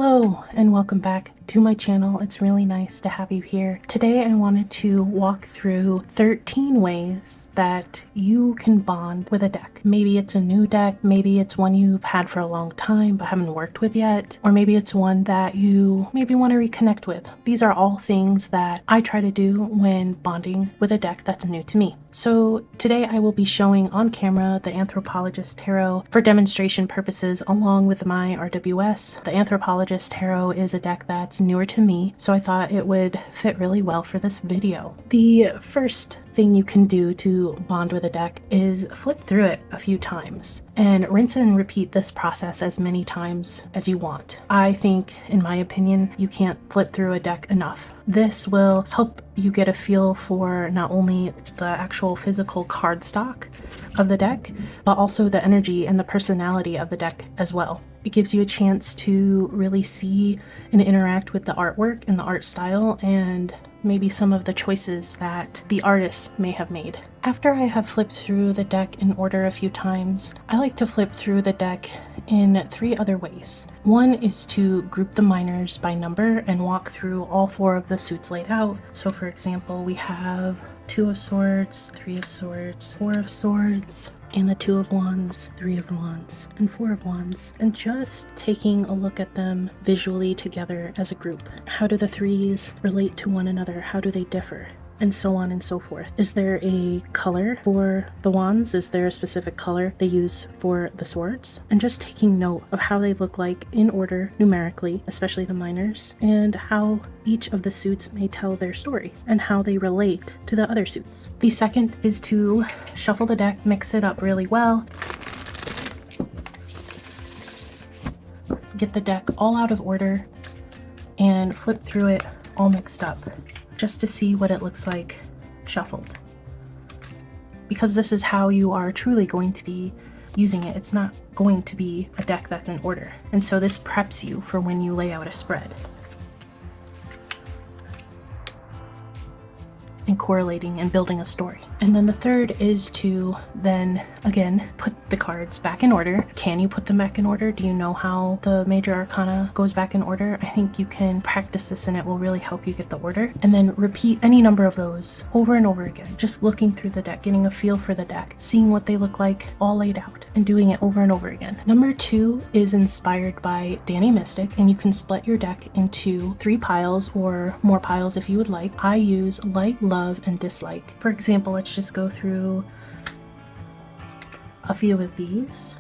Hello and welcome back to my channel. It's really nice to have you here. Today I wanted to walk through 13 ways that you can bond with a deck. Maybe it's a new deck, maybe it's one you've had for a long time but haven't worked with yet, or maybe it's one that you maybe want to reconnect with. These are all things that I try to do when bonding with a deck that's new to me. So today I will be showing on camera the Anthropologist Tarot for demonstration purposes along with my RWS. The Anthropologist Tarot is a deck that's newer to me, so I thought it would fit really well for this video. The first thing you can do to bond with a deck is flip through it a few times and rinse and repeat this process as many times as you want. I think, in my opinion, you can't flip through a deck enough. This will help you get a feel for not only the actual physical card stock of the deck, but also the energy and the personality of the deck as well. It gives you a chance to really see and interact with the artwork and the art style and maybe some of the choices that the artists may have made. After I have flipped through the deck in order a few times, I like to flip through the deck in 3 other ways. One is to group the minors by number and walk through all 4 of the suits laid out. So for example, we have 2 of Swords, 3 of Swords, 4 of Swords, and the 2 of Wands, 3 of Wands, and 4 of Wands, and just taking a look at them visually together as a group. How do the 3s relate to one another? How do they differ? And so on and so forth. Is there a color for the wands? Is there a specific color they use for the swords? And just taking note of how they look like in order numerically, especially the minors, and how each of the suits may tell their story and how they relate to the other suits. The second is to shuffle the deck, mix it up really well, get the deck all out of order, and flip through it all mixed up, just to see what it looks like shuffled. Because this is how you are truly going to be using it. It's not going to be a deck that's in order. And so this preps you for when you lay out a spread. And correlating and building a story. And then the third is to then, again, put the cards back in order. Can you put them back in order? Do you know how the major arcana goes back in order? I think you can practice this and it will really help you get the order. And then repeat any number of those over and over again. Just looking through the deck, getting a feel for the deck, seeing what they look like all laid out, and doing it over and over again. Number 2 is inspired by Danny Mystic, and you can split your deck into 3 piles or more piles if you would like. I use like, love, and dislike. For example, let's just go through a few of these.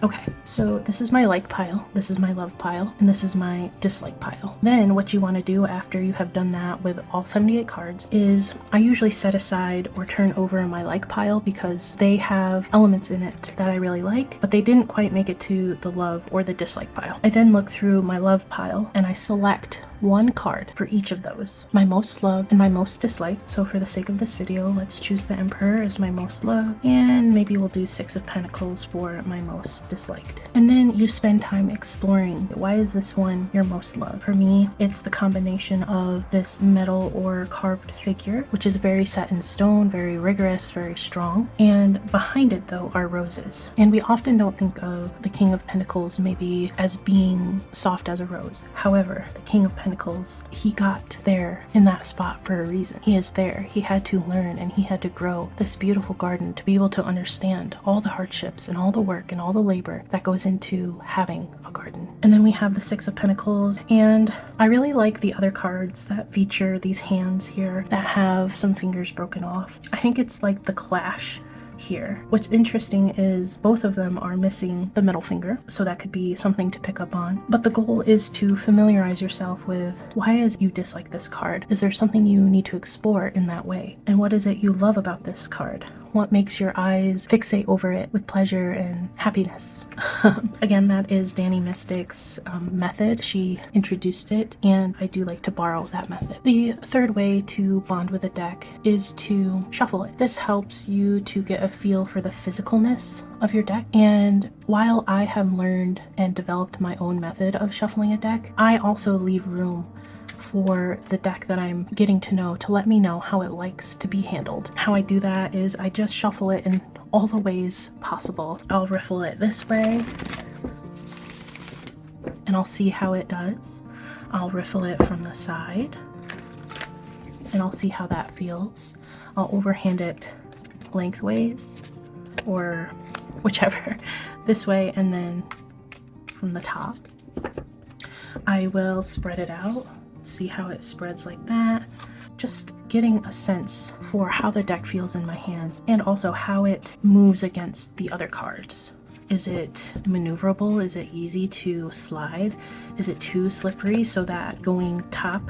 Okay, so this is my like pile, this is my love pile, and this is my dislike pile. Then what you want to do after you have done that with all 78 cards is I usually set aside or turn over my like pile because they have elements in it that I really like, but they didn't quite make it to the love or the dislike pile. I then look through my love pile and I select 1 card for each of those, my most loved and my most disliked. So for the sake of this video, let's choose the Emperor as my most loved, and maybe we'll do 6 of Pentacles for my most disliked. And then you spend time exploring, why is this one your most loved? For me, it's the combination of this metal or carved figure, which is very set in stone, very rigorous, very strong, and behind it though are roses. And we often don't think of the King of Pentacles maybe as being soft as a rose. However, the King of Pentacles, he got there in that spot for a reason. He is there. He had to learn and he had to grow this beautiful garden to be able to understand all the hardships and all the work and all the labor that goes into having a garden. And then we have the 6 of Pentacles, and I really like the other cards that feature these hands here that have some fingers broken off. I think it's like the clash here. What's interesting is both of them are missing the middle finger, so that could be something to pick up on. But the goal is to familiarize yourself with, why is you dislike this card? Is there something you need to explore in that way? And what is it you love about this card? What makes your eyes fixate over it with pleasure and happiness? Again, that is Danny Mystic's method. She introduced it, and I do like to borrow that method. The third way to bond with a deck is to shuffle it. This helps you to get a feel for the physicalness of your deck. And while I have learned and developed my own method of shuffling a deck, I also leave room for the deck that I'm getting to know to let me know how it likes to be handled. How I do that is I just shuffle it in all the ways possible. I'll riffle it this way and I'll see how it does. I'll riffle it from the side and I'll see how that feels. I'll overhand it lengthways or whichever, this way, and then from the top. I will spread it out, see how it spreads like that. Just getting a sense for how the deck feels in my hands and also how it moves against the other cards. Is it maneuverable? Is it easy to slide? Is it too slippery so that going top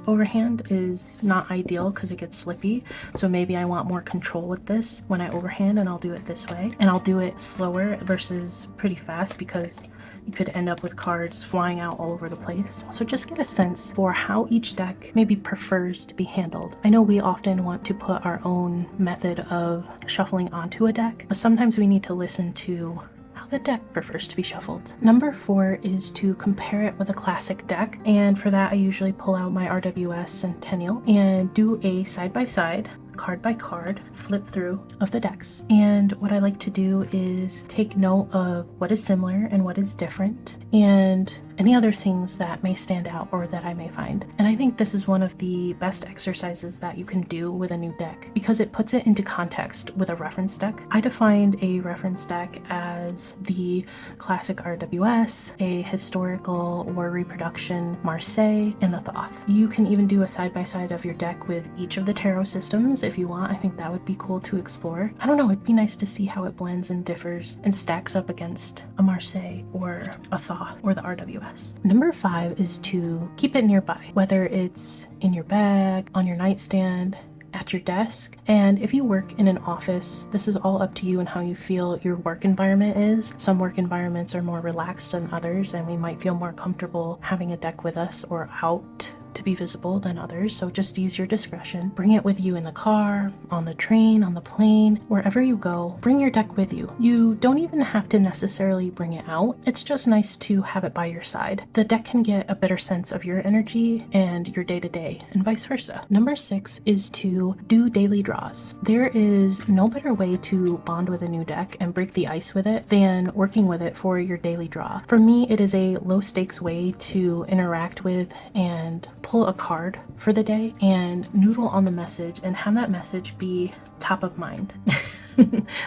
overhand is not ideal because it gets slippy? So maybe I want more control with this when I overhand, and I'll do it this way. And I'll do it slower versus pretty fast because you could end up with cards flying out all over the place. So just get a sense for how each deck maybe prefers to be handled. I know we often want to put our own method of shuffling onto a deck, but sometimes we need to listen to how the deck prefers to be shuffled. Number 4 is to compare it with a classic deck, and for that I usually pull out my RWS Centennial and do a side-by-side, card by card flip through of the decks. And what I like to do is take note of what is similar and what is different and any other things that may stand out or that I may find. And I think this is one of the best exercises that you can do with a new deck because it puts it into context with a reference deck. I defined a reference deck as the classic RWS, a historical or reproduction Marseille, and the Thoth. You can even do a side-by-side of your deck with each of the tarot systems if you want. I think that would be cool to explore. I don't know, it'd be nice to see how it blends and differs and stacks up against a Marseille or a Thoth or the RWS. Number 5 is to keep it nearby, whether it's in your bag, on your nightstand, at your desk. And if you work in an office, this is all up to you and how you feel your work environment is. Some work environments are more relaxed than others, and we might feel more comfortable having a deck with us or out to be visible than others. So just use your discretion. Bring it with you in the car, on the train, on the plane, wherever you go. Bring your deck with you. You don't even have to necessarily bring it out. It's just nice to have it by your side. The deck can get a better sense of your energy and your day-to-day, and vice versa. Number 6 is to do daily draws. There is no better way to bond with a new deck and break the ice with it than working with it for your daily draw. For me, it is a low-stakes way to interact with and pull a card for the day and noodle on the message and have that message be top of mind.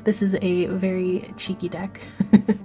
This is a very cheeky deck.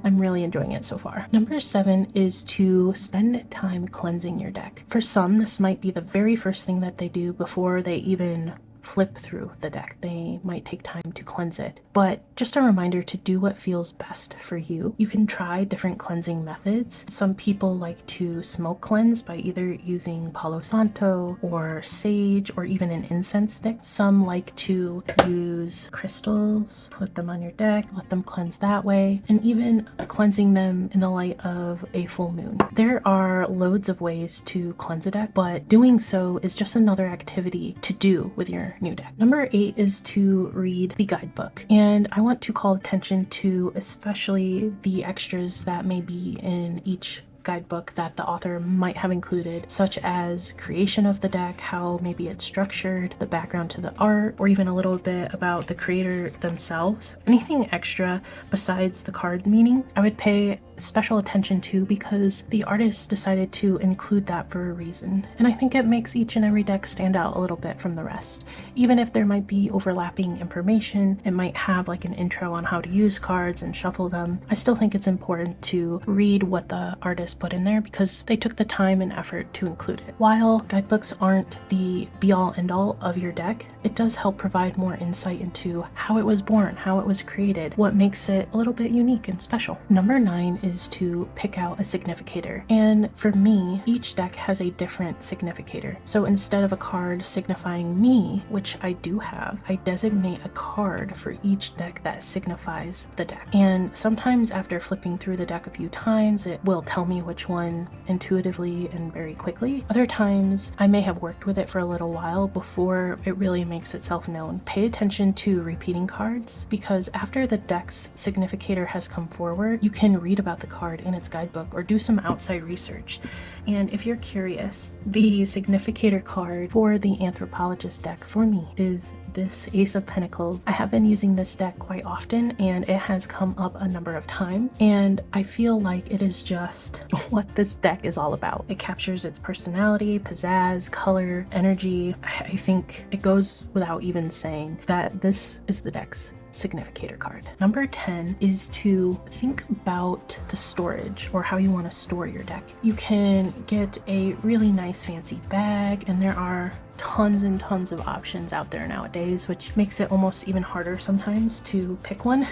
I'm really enjoying it so far. Number 7 is to spend time cleansing your deck. For some, this might be the very first thing that they do before they even flip through the deck. They might take time to cleanse it, but just a reminder to do what feels best for you. You can try different cleansing methods. Some people like to smoke cleanse by either using Palo Santo or sage or even an incense stick. Some like to use crystals, put them on your deck, let them cleanse that way, and even cleansing them in the light of a full moon. There are loads of ways to cleanse a deck, but doing so is just another activity to do with your new deck. Number 8 is to read the guidebook, and I want to call attention to especially the extras that may be in each guidebook that the author might have included, such as creation of the deck, how maybe it's structured, the background to the art, or even a little bit about the creator themselves. Anything extra besides the card meaning, I would pay special attention to because the artist decided to include that for a reason. And I think it makes each and every deck stand out a little bit from the rest. Even if there might be overlapping information, it might have like an intro on how to use cards and shuffle them. I still think it's important to read what the artist put in there because they took the time and effort to include it. While guidebooks aren't the be-all end-all of your deck, it does help provide more insight into how it was born, how it was created, what makes it a little bit unique and special. Number 9 is to pick out a significator. And for me, each deck has a different significator. So instead of a card signifying me, which I do have, I designate a card for each deck that signifies the deck. And sometimes after flipping through the deck a few times, it will tell me which one intuitively and very quickly. Other times, I may have worked with it for a little while before it really makes itself known. Pay attention to repeating cards because after the deck's significator has come forward, you can read about about the card in its guidebook or do some outside research. And if you're curious, the significator card for the Anthropologist deck for me is this Ace of Pentacles. I have been using this deck quite often and it has come up a number of times, and I feel like it is just what this deck is all about. It captures its personality, pizzazz, color, energy. I think it goes without even saying that this is the deck's significator card. Number 10 is to think about the storage or how you want to store your deck. You can get a really nice fancy bag, and there are tons and tons of options out there nowadays, which makes it almost even harder sometimes to pick one.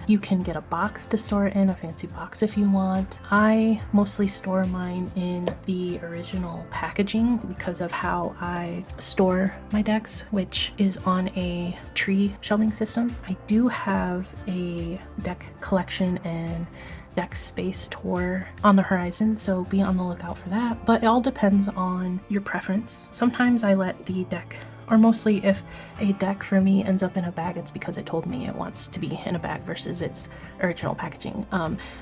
You can get a box to store it in, a fancy box if you want. I mostly store mine in the original packaging because of how I store my decks, which is on a tree shelving system. I do have a deck collection and deck space tour on the horizon, so be on the lookout for that. But it all depends on your preference. Sometimes I let the deck, or mostly if a deck for me ends up in a bag, it's because it told me it wants to be in a bag versus its original packaging.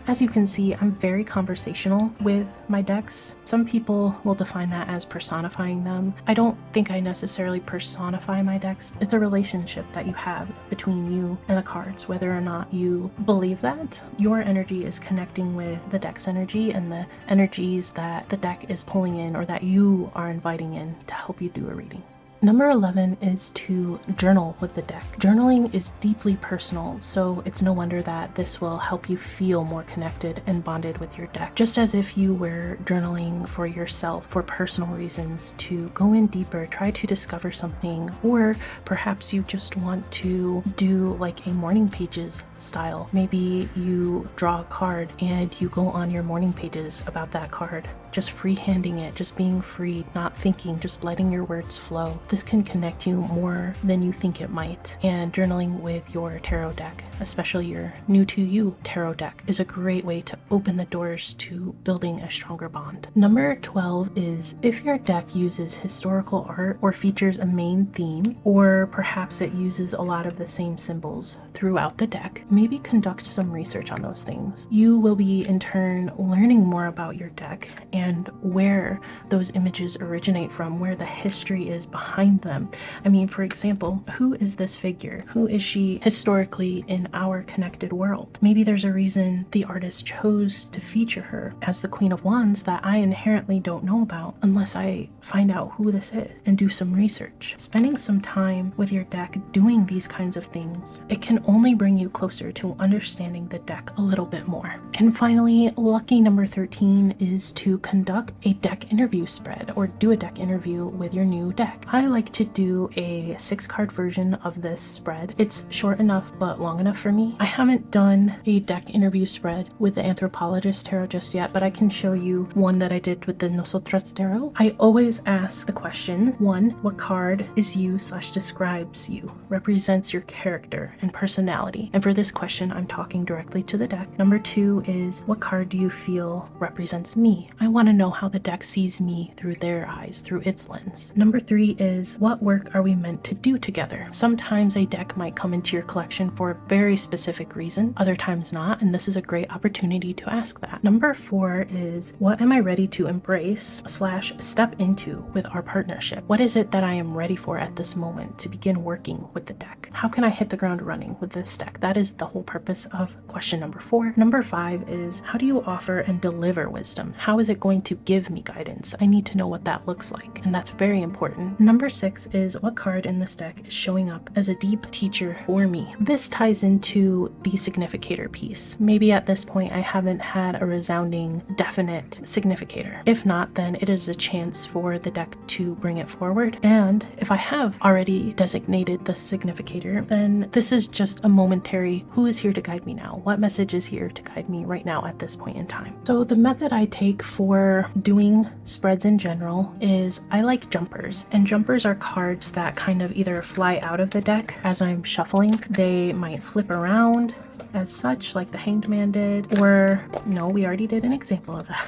As you can see, I'm very conversational with my decks. Some people will define that as personifying them. I don't think I necessarily personify my decks. It's a relationship that you have between you and the cards, whether or not you believe that. Your energy is connecting with the deck's energy and the energies that the deck is pulling in or that you are inviting in to help you do a reading. Number 11 is to journal with the deck. Journaling is deeply personal, so it's no wonder that this will help you feel more connected and bonded with your deck. Just as if you were journaling for yourself for personal reasons, to go in deeper, try to discover something, or perhaps you just want to do like a morning pages style. Maybe you draw a card and you go on your morning pages about that card, just freehanding it, just being free, not thinking, just letting your words flow. This can connect you more than you think it might. And journaling with your tarot deck, especially your new to you tarot deck, is a great way to open the doors to building a stronger bond. Number 12 is if your deck uses historical art or features a main theme, or perhaps it uses a lot of the same symbols throughout the deck, maybe conduct some research on those things. You will be in turn learning more about your deck and where those images originate from, where the history is behind them. I mean, for example, who is this figure? Who is she historically in our connected world? Maybe there's a reason the artist chose to feature her as the Queen of Wands that I inherently don't know about unless I find out who this is and do some research. Spending some time with your deck doing these kinds of things, it can only bring you closer to understanding the deck a little bit more. And finally, lucky number 13 is to conduct a deck interview spread or do a deck interview with your new deck. I like to do a 6-card version of this spread. It's short enough but long enough for me. I haven't done a deck interview spread with the Anthropologist Tarot just yet, but I can show you one that I did with the Nosotras Tarot. I always ask the question, 1, what card is you / describes you, represents your character and personality? And for this question, I'm talking directly to the deck. Number 2 is, what card do you feel represents me? I want to know how the deck sees me through their eyes, through its lens. Number 3 is, what work are we meant to do together? Sometimes a deck might come into your collection for a very specific reason, other times not, and this is a great opportunity to ask that. Number 4 is, what am I ready to embrace / step into with our partnership? What is it that I am ready for at this moment to begin working with the deck? How can I hit the ground running with this deck? That is the whole purpose of question number 4. Number 5 is, how do you offer and deliver wisdom? How is it going to give me guidance? I need to know what that looks like, and that's very important. Number 6 is, what card in this deck is showing up as a deep teacher for me? This ties into the significator piece. Maybe at this point I haven't had a resounding, definite significator. If not, then it is a chance for the deck to bring it forward. And if I have already designated the significator, then this is just a momentary, who is here to guide me now? What message is here to guide me right now at this point in time? So the method I take for doing spreads in general is I like jumpers. And jumpers are cards that kind of either fly out of the deck as I'm shuffling. They might flip around as such, like the Hanged Man did, or no, we already did an example of that.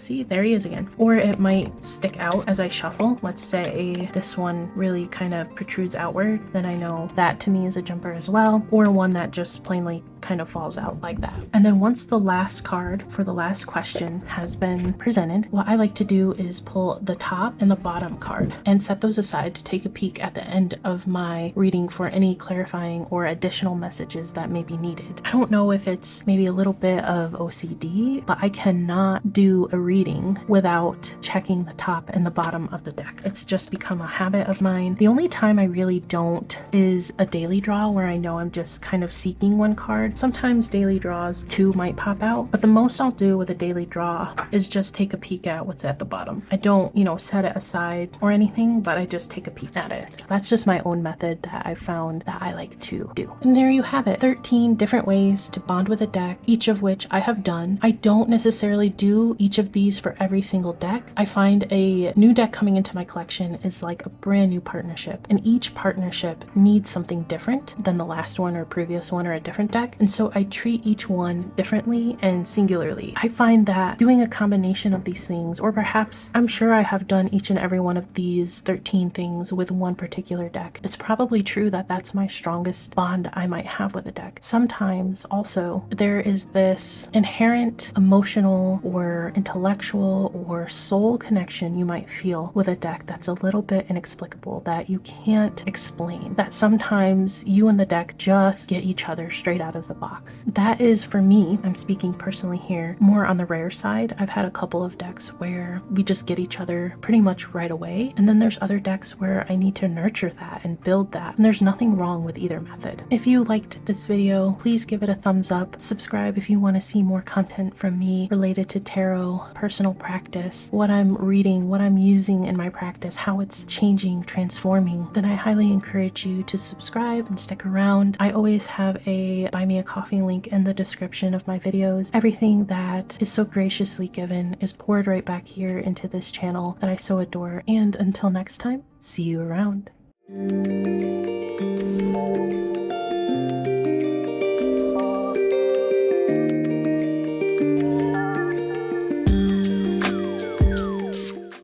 see, there he is again. Or it might stick out as I shuffle. Let's say this one really kind of protrudes outward, then I know that to me is a jumper as well, or one that just plainly kind of falls out like that. And then once the last card for the last question has been presented, what I like to do is pull the top and the bottom card and set those aside to take a peek at the end of my reading for any clarifying or additional messages that may be needed. I don't know if it's maybe a little bit of OCD, but I cannot do a reading without checking the top and the bottom of the deck. It's just become a habit of mine. The only time I really don't is a daily draw where I know I'm just kind of seeking one card. Sometimes daily draws two might pop out, but the most I'll do with a daily draw is just take a peek at what's at the bottom. I don't, set it aside or anything, but I just take a peek at it. That's just my own method that I found that I like to do. And there you have it, 13 different ways to bond with a deck, each of which I have done. I don't necessarily do each of these for every single deck. I find a new deck coming into my collection is like a brand new partnership, and each partnership needs something different than the last one or previous one or a different deck. And so I treat each one differently and singularly. I find that doing a combination of these things, or perhaps I'm sure I have done each and every one of these 13 things with one particular deck, it's probably true that that's my strongest bond I might have with a deck. Sometimes also there is this inherent emotional or intellectual or soul connection you might feel with a deck that's a little bit inexplicable, that you can't explain, that sometimes you and the deck just get each other straight out of the box. That is, for me, I'm speaking personally here, more on the rare side. I've had a couple of decks where we just get each other pretty much right away, and then there's other decks where I need to nurture that and build that, and there's nothing wrong with either method. If you liked this video, please give it a thumbs up, subscribe if you want to see more content from me related to tarot, personal practice, what I'm reading, what I'm using in my practice, how it's changing, transforming. Then I highly encourage you to subscribe and stick around. I always have a buy me a coffee link in the description of my videos. Everything that is so graciously given is poured right back here into this channel that I so adore. And until next time, see you around.